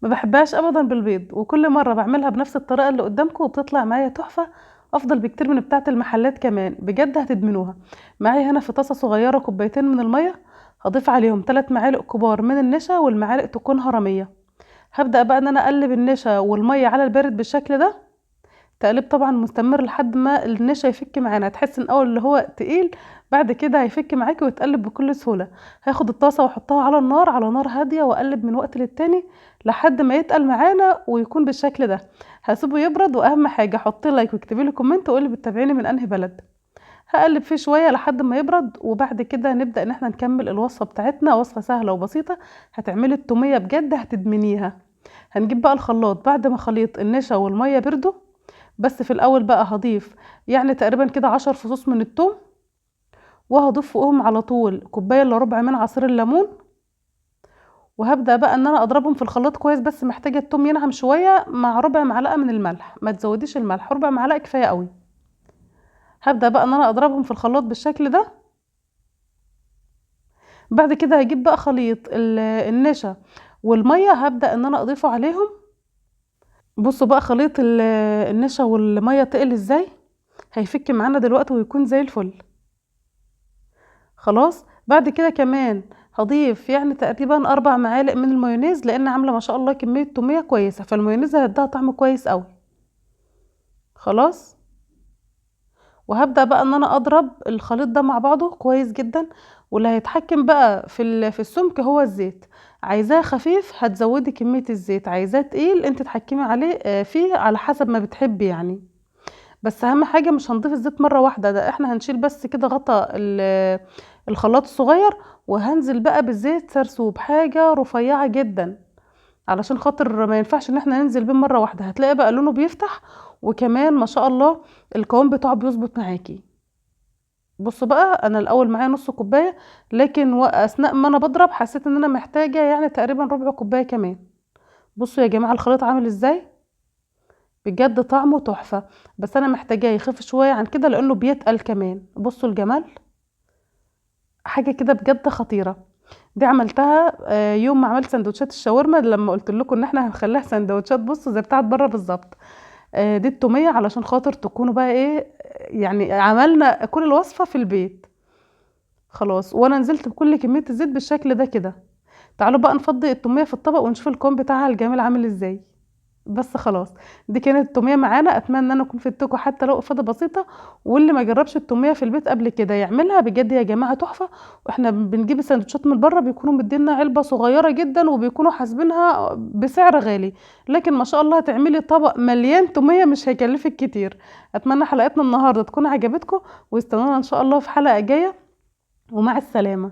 ما بحبهاش ابدا بالبيض، وكل مره بعملها بنفس الطريقه اللي قدامكم وبتطلع معايا تحفه، افضل بكتير من بتاعه المحلات كمان، بجد هتدمنوها. معايا هنا في طاسه صغيره كوبايتين من الميه، هضيف عليهم 3 معالق كبار من النشا، والمعالق تكون هرميه. هبدا بقى ان انا اقلب النشا والميه على البارد بالشكل ده، تقليب طبعا مستمر لحد ما النشا يفك معانا. هتحس ان اول اللي هو تقيل، بعد كده هيفك معاكي ويتقلب بكل سهوله. هاخد الطاسه واحطها على النار، على نار هاديه، واقلب من وقت للتاني لحد ما يتقل معانا ويكون بالشكل ده. هسيبه يبرد، واهم حاجه حطي لايك واكتبي لي كومنت وقولي بتتابعيني من انهي بلد. هقلب فيه شويه لحد ما يبرد، وبعد كده نبدا ان احنا نكمل الوصفه بتاعتنا. وصفه سهله وبسيطه، هتعملي التوميه بجد هتدمنيها. هنجيب بقى الخلاط بعد ما خليط النشا والميه بردوا. بس في الاول بقى هضيف يعني تقريبا كده 10 فصوص من الثوم، وهضيف فوقهم على طول كوبايه الا ربع من عصير الليمون. وهبدا بقى ان انا اضربهم في الخلاط كويس، بس محتاجه الثوم ينعم شويه، مع ربع معلقه من الملح. ما تزوديش الملح، ربع معلقه كفايه قوي. هبدا بقى ان انا اضربهم في الخلاط بالشكل ده. بعد كده هجيب بقى خليط النشا والميه، هبدا ان انا اضيفه عليهم. بصوا بقى خليط النشا والميه تقل ازاي، هيفك معانا دلوقتي ويكون زي الفل. خلاص، بعد كده كمان هضيف يعني تقريبا 4 معالق من المايونيز، لان عامله ما شاء الله كميه توميه كويسه، فالمايونيز هيديها طعم كويس قوي. خلاص، وهبدا بقى ان انا اضرب الخليط ده مع بعضه كويس جدا. واللي هيتحكم بقى في السمك هو الزيت. عايزاه خفيف هتزودي كميه الزيت، عايزاه تقيل انت تحكمي عليه فيه على حسب ما بتحبي يعني. بس اهم حاجه مش هنضيف الزيت مره واحده، ده احنا هنشيل بس كده غطا الخلاط الصغير، وهنزل بقى بالزيت سرسوب حاجه رفيعه جدا، علشان خاطر ما ينفعش ان احنا ننزل بيه مره واحده. هتلاقي بقى لونه بيفتح، وكمان ما شاء الله القوام بتاعه بيظبط معاكي. بصوا بقى، انا الاول معايا نص كوبايه، لكن اثناء ما انا بضرب حسيت ان انا محتاجه يعني تقريبا ربع كوبايه كمان. بصوا يا جماعه الخليط عامل ازاي، بجد طعمه تحفة. بس انا محتاجاه يخف شوية عن كده لانه بيتقل كمان. بصوا الجمال، حاجة كده بجد خطيرة. دي عملتها يوم ما عملت سندوتشات الشاورما، لما قلت لكم ان احنا هنخليها سندوتشات بصوا زي بتاعت بره بالظبط. دي التومية علشان خاطر تكونوا بقى ايه، يعني عملنا كل الوصفة في البيت. خلاص، وانا نزلت بكل كمية الزيت بالشكل ده كده. تعالوا بقى نفضي التومية في الطبق ونشوف الكون بتاعها الجميل عامل ازاي. بس خلاص، دي كانت التوميه معانا. اتمنى ان انا اكون فدتكم حتى لو افاده بسيطه. واللي ما جربش التوميه في البيت قبل كده يعملها، بجد يا جماعه تحفه. واحنا بنجيب السندوتشات من بره بيكونوا مدينا علبه صغيره جدا، وبيكونوا حاسبينها بسعر غالي. لكن ما شاء الله هتعملي طبق مليان توميه مش هيكلفك كتير. اتمنى حلقتنا النهارده تكون عجبتكم، واستنونا ان شاء الله في حلقه جايه. ومع السلامه.